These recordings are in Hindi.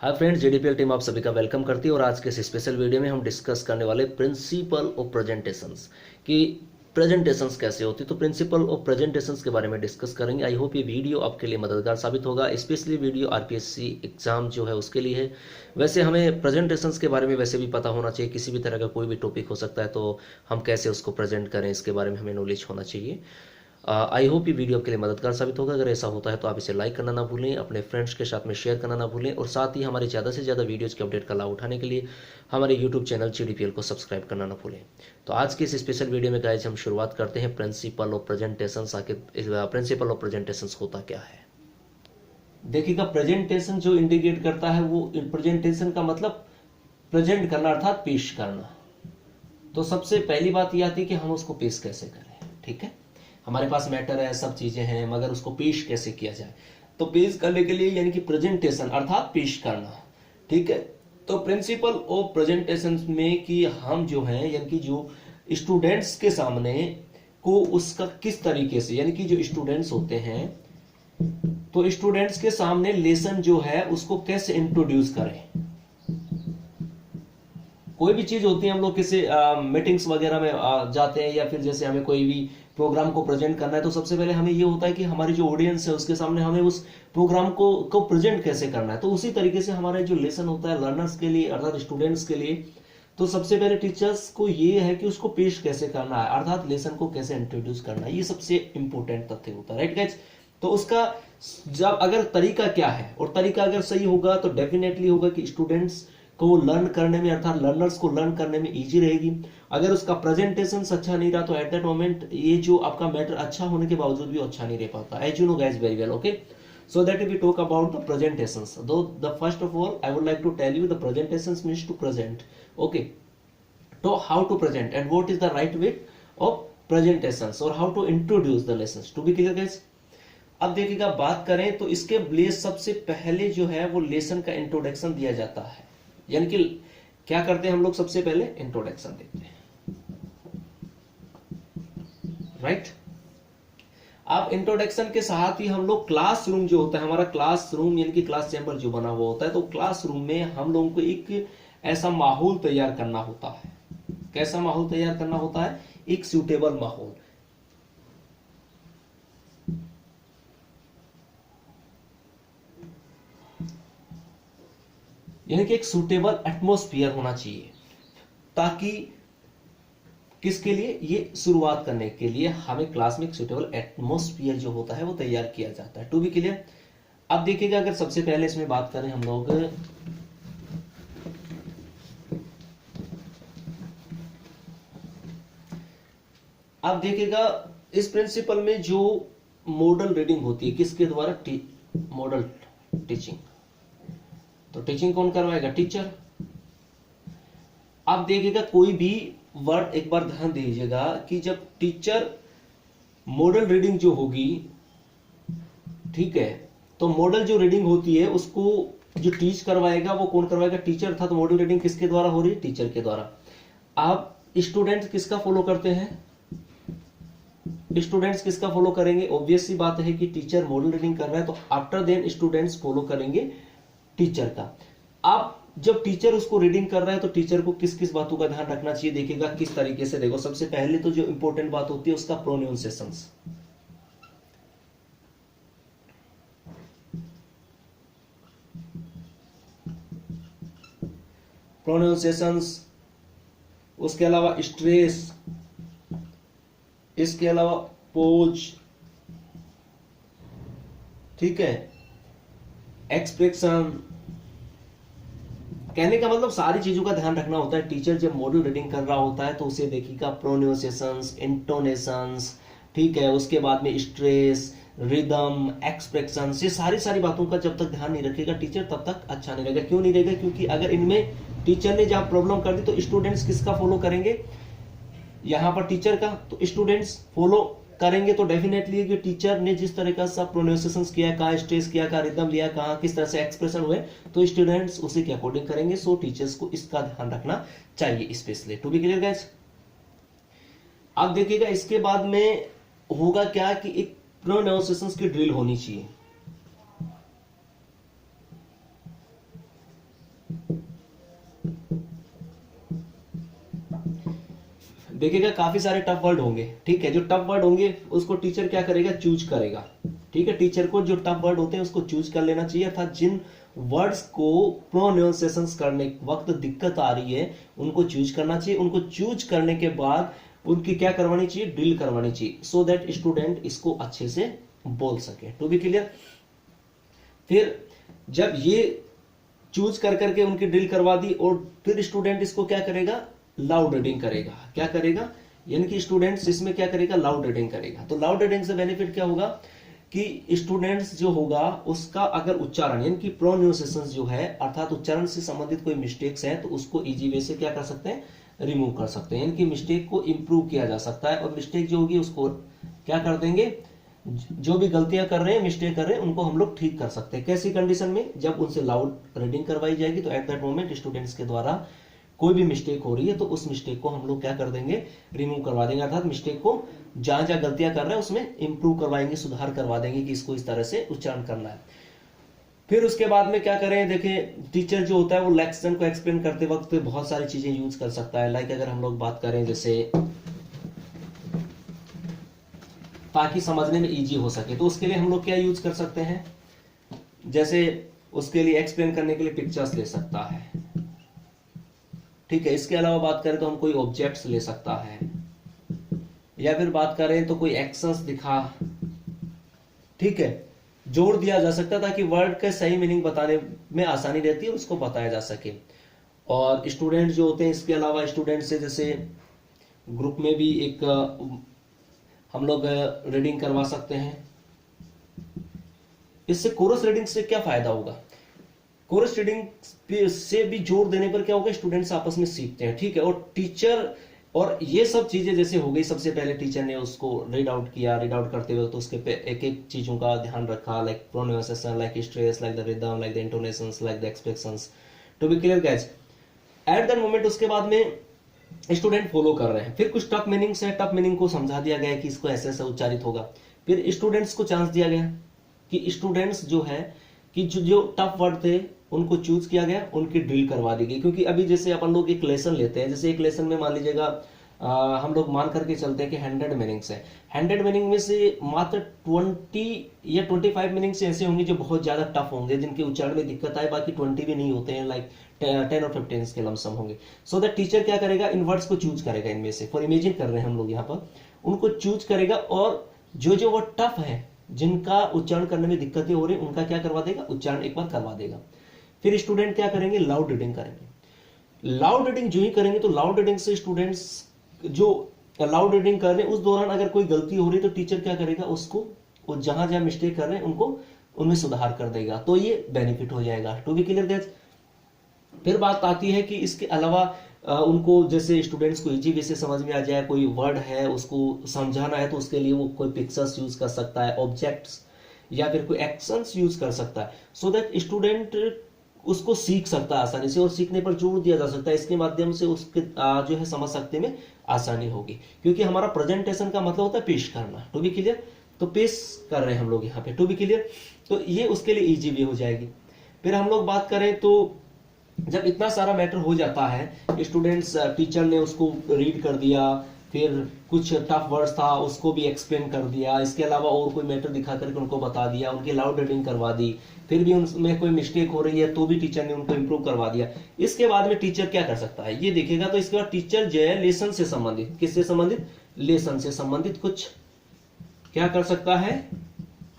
हाय फ्रेंड्स, जेडीपीएल टीम आप सभी का वेलकम करती है और आज के इस स्पेशल वीडियो में हम डिस्कस करने वाले प्रिंसिपल ऑफ प्रेजेंटेशंस कि प्रेजेंटेशंस कैसे होती है। तो प्रिंसिपल ऑफ प्रेजेंटेशंस के बारे में डिस्कस करेंगे। आई होप ये वीडियो आपके लिए मददगार साबित होगा। स्पेशली वीडियो आरपीएससी एग्जाम जो है उसके लिए है। वैसे हमें प्रेजेंटेशंस के बारे में वैसे भी पता होना चाहिए, किसी भी तरह का कोई भी टॉपिक हो सकता है तो हम कैसे उसको प्रेजेंट करें इसके बारे में हमें नॉलेज होना चाहिए। आई होप ये वीडियो आपके लिए मददगार साबित होगा। अगर ऐसा होता है तो आप इसे लाइक करना ना भूलें, अपने फ्रेंड्स के साथ में शेयर करना ना भूलें और साथ ही हमारे ज़्यादा से ज़्यादा वीडियोज़ के अपडेट का लाभ उठाने के लिए हमारे यूट्यूब चैनल जीडीपीएल को सब्सक्राइब करना ना भूलें। तो आज की इस स्पेशल वीडियो में गाइस हम शुरुआत करते हैं प्रिंसिपल ऑफ प्रेजेंटेशंस। आखिर प्रिंसिपल ऑफ प्रेजेंटेशंस होता क्या है? देखिएगा, प्रेजेंटेशन जो इंडिकेट करता है वो प्रेजेंटेशन का मतलब प्रेजेंट करना अर्थात पेश करना। तो सबसे पहली बात यह आती है कि हम उसको पेश कैसे करें। ठीक है, हमारे पास मैटर है, सब चीजें हैं, मगर उसको पेश कैसे किया जाए। तो पेश करने के लिए यानी कि प्रेजेंटेशन अर्थात पेश करना। ठीक है, तो प्रिंसिपल ऑफ प्रेजेंटेशन में कि हम जो है यानी कि जो स्टूडेंट्स के सामने को उसका किस तरीके से यानी कि जो स्टूडेंट्स होते हैं तो स्टूडेंट्स के सामने लेसन जो है उसको कैसे इंट्रोड्यूस करें। कोई भी चीज होती है, हम लोग किसी मीटिंग्स वगैरह में जाते हैं या फिर जैसे हमें कोई भी प्रोग्राम को प्रेजेंट करना है तो सबसे पहले हमें ये होता है कि हमारी जो ऑडियंस है उसके सामने हमें उस प्रोग्राम को प्रेजेंट कैसे करना है। तो उसी तरीके से हमारा जो लेसन होता है लर्नर्स के लिए अर्थात स्टूडेंट्स के लिए, तो सबसे पहले टीचर्स को ये है कि उसको पेश कैसे करना है अर्थात लेसन को कैसे इंट्रोड्यूस करना है। ये सबसे इंपॉर्टेंट तथ्य होता है, राइट गाइस। तो उसका जब अगर तरीका क्या है और तरीका अगर सही होगा तो डेफिनेटली होगा कि स्टूडेंट्स को लर्न करने में अर्थात लर्नर्स को लर्न करने में इजी रहेगी। अगर उसका प्रेजेंटेशन अच्छा नहीं रहा तो एट दैट मोमेंट ये जो आपका मैटर अच्छा होने के बावजूद भी अच्छा नहीं रह पाता। As you know guys very well, okay. So that we talk about the presentations. Though the first of all, I would like to tell you the presentations means to present. Okay. So how to present and what is the right way of presentations or how to introduce the lessons. To be clear guys. अब देखिएगा, बात करें तो इसके लिए सबसे पहले जो है वो लेसन का इंट्रोडक्शन दिया जाता है। यानी कि क्या करते हैं हम लोग, सबसे पहले इंट्रोडक्शन देते हैं, राइट। अब इंट्रोडक्शन के साथ ही हम लोग क्लासरूम जो होता है हमारा क्लासरूम यानी कि क्लास चैम्बर जो बना हुआ होता है, तो क्लासरूम में हम लोगों को एक ऐसा माहौल तैयार करना होता है। कैसा माहौल तैयार करना होता है? एक सूटेबल माहौल, यानी कि एक सूटेबल एटमॉस्फेयर होना चाहिए, ताकि किसके लिए? ये शुरुआत करने के लिए हमें क्लास में एक सूटेबल एटमॉस्फेयर जो होता है वो तैयार किया जाता है। To be clear. अब देखिएगा, अगर सबसे पहले इसमें बात करें हम लोग, अब देखिएगा इस प्रिंसिपल में जो मॉडल रीडिंग होती है किसके द्वारा? Model teaching. तो टीचिंग कौन करवाएगा? टीचर। आप देखिएगा कोई भी वर्ड, एक बार ध्यान दीजिएगा कि जब टीचर मॉडल रीडिंग जो होगी, ठीक है, तो मॉडल जो रीडिंग होती है उसको जो टीच करवाएगा वो कौन करवाएगा? टीचर था। तो मॉडल रीडिंग किसके द्वारा हो रही है? टीचर के द्वारा। आप स्टूडेंट्स किसका फॉलो करते हैं? स्टूडेंट्स किसका फॉलो करेंगे? ऑब्वियस सी बात है कि टीचर मॉडल रीडिंग कर रहा है तो आफ्टर देन स्टूडेंट्स फॉलो करेंगे टीचर का। अब जब टीचर उसको रीडिंग कर रहा है तो टीचर को किस किस बातों का ध्यान रखना चाहिए? देखिएगा किस तरीके से। देखो, सबसे पहले तो जो इंपॉर्टेंट बात होती है उसका प्रोनाउंसिएशंस। प्रोनाउंसिएशंस, उसके अलावा स्ट्रेस, इसके अलावा पोज, ठीक है, एक्सप्रेशन। कहने का मतलब सारी चीजों का ध्यान रखना होता है। टीचर जब मॉडल रीडिंग कर रहा होता है तो उसे देखिएगा प्रोनाउंसिएशंस, इंटोनेशंस, ठीक है, उसके बाद में स्ट्रेस, रिदम, एक्सप्रेशंस, ये सारी बातों का जब तक ध्यान नहीं रखेगा टीचर तब तक अच्छा नहीं रहेगा। क्यों नहीं रहेगा? क्योंकि अगर इनमें टीचर ने जहां प्रॉब्लम कर दी तो स्टूडेंट्स किसका फॉलो करेंगे? यहां पर टीचर का। तो स्टूडेंट्स फॉलो करेंगे तो डेफिनेटली कि टीचर ने जिस तरीका से प्रोनाउंसिएशंस किया, कहाँ स्ट्रेस किया, कहाँ रिदम लिया, कहाँ किस तरह से एक्सप्रेशन हुए, तो स्टूडेंट्स उसी के अकॉर्डिंग करेंगे। सो टीचर्स को इसका ध्यान रखना चाहिए specially. To be clear guys. अब देखिएगा इसके बाद में होगा क्या कि एक प्रोनाउंसिएशंस की ड्रिल होनी चाहिए। देखिएगा काफी सारे टफ वर्ड होंगे, ठीक है। जो टफ वर्ड होंगे उसको टीचर क्या करेगा, चूज करेगा, ठीक है। टीचर को जो टफ वर्ड होते हैं उसको चूज कर लेना चाहिए, अर्थात जिन वर्ड्स को प्रोनाउंसिएशन करने वक्त दिक्कत आ रही है उनको चूज करना चाहिए। उनको चूज करने के बाद उनकी क्या करवानी चाहिए, ड्रिल करवानी चाहिए, सो दैट स्टूडेंट इसको अच्छे से बोल सके। To be clear. फिर जब ये चूज कर करके उनकी ड्रिल करवा दी और फिर स्टूडेंट इसको क्या करेगा, लाउड रीडिंग करेगा। क्या करेगा, यानी कि स्टूडेंट्स इसमें क्या करेगा, लाउड रीडिंग करेगा। तो लाउड रीडिंग से बेनिफिट क्या होगा कि स्टूडेंट्स जो होगा उसका अगर उच्चारण यानी कि प्रोनाउंसिएशन जो है अर्थात उच्चारण से संबंधित कोई मिस्टेक्स है तो उसको इजी वे से क्या कर सकते हैं, रिमूव कर सकते हैं, यानी कि मिस्टेक को इंप्रूव किया जा सकता है। और मिस्टेक जो होगी उसको क्या कर देंगे, जो भी गलतियां कर रहे हैं, मिस्टेक कर रहे हैं, उनको हम लोग ठीक कर सकते हैं। कैसी कंडीशन में, जब उनसे लाउड रीडिंग करवाई जाएगी तो एट दैट मोमेंट स्टूडेंट्स के द्वारा कोई भी मिस्टेक हो रही है तो उस मिस्टेक को हम लोग क्या कर देंगे, रिमूव करवा देंगे, अर्थात मिस्टेक को जहां जहां गलतियां कर रहे हैं उसमें इंप्रूव करवाएंगे, सुधार करवा देंगे कि इसको इस तरह से उच्चारण करना है। फिर उसके बाद में क्या करें, देखिए टीचर जो होता है वो लेक्सन को एक्सप्लेन करते वक्त बहुत सारी चीजें यूज कर सकता है। लाइक अगर हम लोग बात करें जैसे ताकि समझने में इजी हो सके तो उसके लिए हम लोग क्या यूज कर सकते हैं, जैसे उसके लिए एक्सप्लेन करने के लिए पिक्चर्स ले सकता है, ठीक है। इसके अलावा बात करें तो हम कोई ऑब्जेक्ट्स ले सकता है, या फिर बात करें तो कोई एक्शंस दिखा, ठीक है, जोड़ दिया जा सकता है ताकि वर्ड का सही मीनिंग बताने में आसानी रहती है, उसको बताया जा सके। और स्टूडेंट जो होते हैं, इसके अलावा स्टूडेंट से जैसे ग्रुप में भी एक हम लोग रीडिंग करवा सकते हैं। इससे कोरस रीडिंग से क्या फायदा होगा, कोरस रीडिंग से भी जोर देने पर क्या होगा, स्टूडेंट्स आपस में सीखते हैं, ठीक है। और टीचर और ये सब चीजें जैसे हो गई, सबसे पहले टीचर ने उसको रीड आउट किया, रीड आउट करते हुए तो उसके पे एक एक चीजों का ध्यान रखा, like pronunciation, like stress, like the rhythm, like the intonations, like the expressions. To be clear guys, at that moment उसके बाद में स्टूडेंट फॉलो कर रहे हैं। फिर कुछ टफ मीनिंग्स है, टफ मीनिंग को समझा दिया गया कि इसको ऐसे ऐसे उच्चारित होगा। फिर स्टूडेंट्स को चांस दिया गया कि स्टूडेंट्स जो है कि जो टफ वर्ड थे उनको चूज किया गया, उनकी ड्रिल करवा दी गई। क्योंकि अभी जैसे अपन लोग एक लेसन लेते हैं, जैसे एक लेसन में मान लीजिएगा हम लोग मान करके चलते हैं कि 100 मीनिंग्स है, 100 मीनिंग में से मात्र 20 या 25 मीनिंग्स ऐसे होंगे जो बहुत ज्यादा टफ होंगे, जिनके उच्चारण में दिक्कत आए, बाकी 20 भी नहीं होते हैं, लाइक 10 और 15 के लमसम होंगे। सो दैट टीचर क्या करेगा, इन वर्ड्स को चूज करेगा, इनमें से फॉर इमेजिन कर रहे हैं हम लोग यहाँ पर, उनको चूज करेगा और जो जो वर्ड टफ है, जिनका उच्चारण करने में दिक्कतें हो रही है, उनका क्या करवा देगा, उच्चारण एक बार करवा देगा। फिर स्टूडेंट क्या करेंगे, लाउड रीडिंग करेंगे। लाउड रीडिंग जो ही करेंगे तो लाउड रीडिंग से स्टूडेंट्स जो लाउड रीडिंग कर रहे हैं उस दौरान अगर कोई गलती हो रही है तो टीचर क्या करेगा, उसको वो जहां जहां मिस्टेक कर रहे हैं उनको उनमें सुधार कर देगा, तो ये बेनिफिट हो जाएगा। To be clear guys. फिर बात आती है कि इसके अलावा उनको जैसे स्टूडेंट्स को इजी वे से समझ में आ जाए, कोई वर्ड है उसको समझाना है तो उसके लिए वो कोई पिक्चर्स यूज कर सकता है, ऑब्जेक्ट्स या फिर कोई एक्शंस यूज कर सकता है, सो दैट स्टूडेंट उसको सीख सकता है आसानी से, और सीखने पर जोर दिया जा सकता है। इसके माध्यम से उसके जो है समझ सकने में आसानी होगी, क्योंकि हमारा प्रेजेंटेशन का मतलब होता है पेश करना। टू बी क्लियर, तो पेश कर रहे हैं हम लोग यहाँ पे, टू बी क्लियर, तो ये उसके लिए इजी वे हो जाएगी। फिर हम लोग बात करें तो जब इतना सारा मैटर हो जाता है, स्टूडेंट्स टीचर ने उसको रीड कर दिया, फिर कुछ टफ वर्ड्स था उसको भी एक्सप्लेन कर दिया, इसके अलावा और कोई मैटर दिखा करके उनको बता दिया, उनकी लाउड रीडिंग करवा दी, फिर भी उनमें कोई मिस्टेक हो रही है तो भी टीचर ने उनको इंप्रूव करवा दिया। इसके बाद में टीचर क्या कर सकता है, ये देखेगा। तो इसके बाद टीचर जो है लेसन से संबंधित, किससे संबंधित, लेसन से संबंधित कुछ क्या कर सकता है,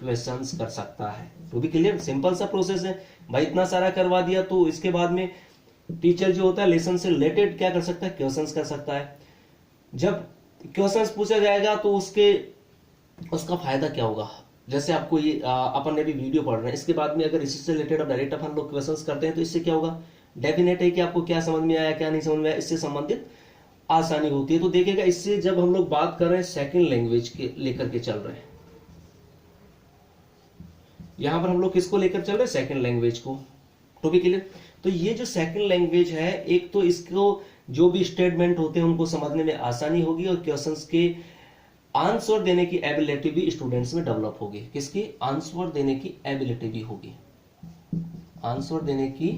क्वेश्चंस कर सकता है। तो भी क्लियर, सिंपल सा प्रोसेस है भाई, इतना सारा करवा दिया तो इसके बाद में टीचर जो होता है लेसन से रिलेटेड क्या कर सकता है, क्वेश्चंस कर सकता है। जब क्वेश्चंस पूछा जाएगा तो उसका फायदा क्या होगा, जैसे आपको ये अपन ने भी वीडियो पढ़ रहे हैं, इसके बाद में अगर इससे रिलेटेड अब डायरेक्ट अपन लोग क्वेश्चंस करते हैं तो इससे क्या होगा, डेफिनेट है कि आपको क्या समझ में आया क्या नहीं समझ में आया, इससे संबंधित आसानी होती है। तो देखिएगा इससे जब हम लोग बात कर रहे हैं सेकंड लैंग्वेज के लेकर के चल रहे हैं, यहां पर हम लोग किसको लेकर चल रहे हैं, सेकंड लैंग्वेज को। तो भी क्लियर, तो ये जो सेकंड लैंग्वेज है, एक तो इसको जो भी स्टेटमेंट होते हैं उनको समझने में आसानी होगी, और क्वेश्चंस के आंसर देने की एबिलिटी भी स्टूडेंट्स में डेवलप होगी। किसकी, आंसर देने की एबिलिटी भी होगी, आंसर देने की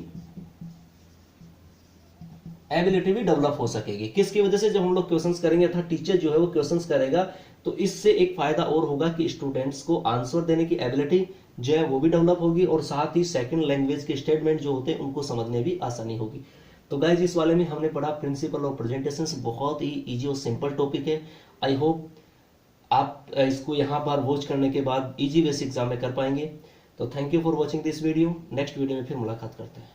एबिलिटी भी डेवलप हो सकेगी। किसकी वजह से? जब हम लोग क्वेश्चंस करेंगे अर्थात टीचर जो है वो क्वेश्चंस करेगा तो इससे एक फायदा और होगा कि स्टूडेंट्स को आंसर देने की एबिलिटी जो है वो भी डेवलप होगी और साथ ही सेकंड लैंग्वेज के स्टेटमेंट जो होते हैं उनको समझने भी आसानी होगी। तो गाइज इस वाले में हमने पढ़ा प्रिंसिपल ऑफ प्रेजेंटेशंस, बहुत ही इजी और सिंपल टॉपिक है। आई होप आप इसको यहाँ पर वॉच करने के बाद इजी वे से एग्जाम में कर पाएंगे। तो thank you for watching this video. Next video में फिर मुलाकात करते हैं।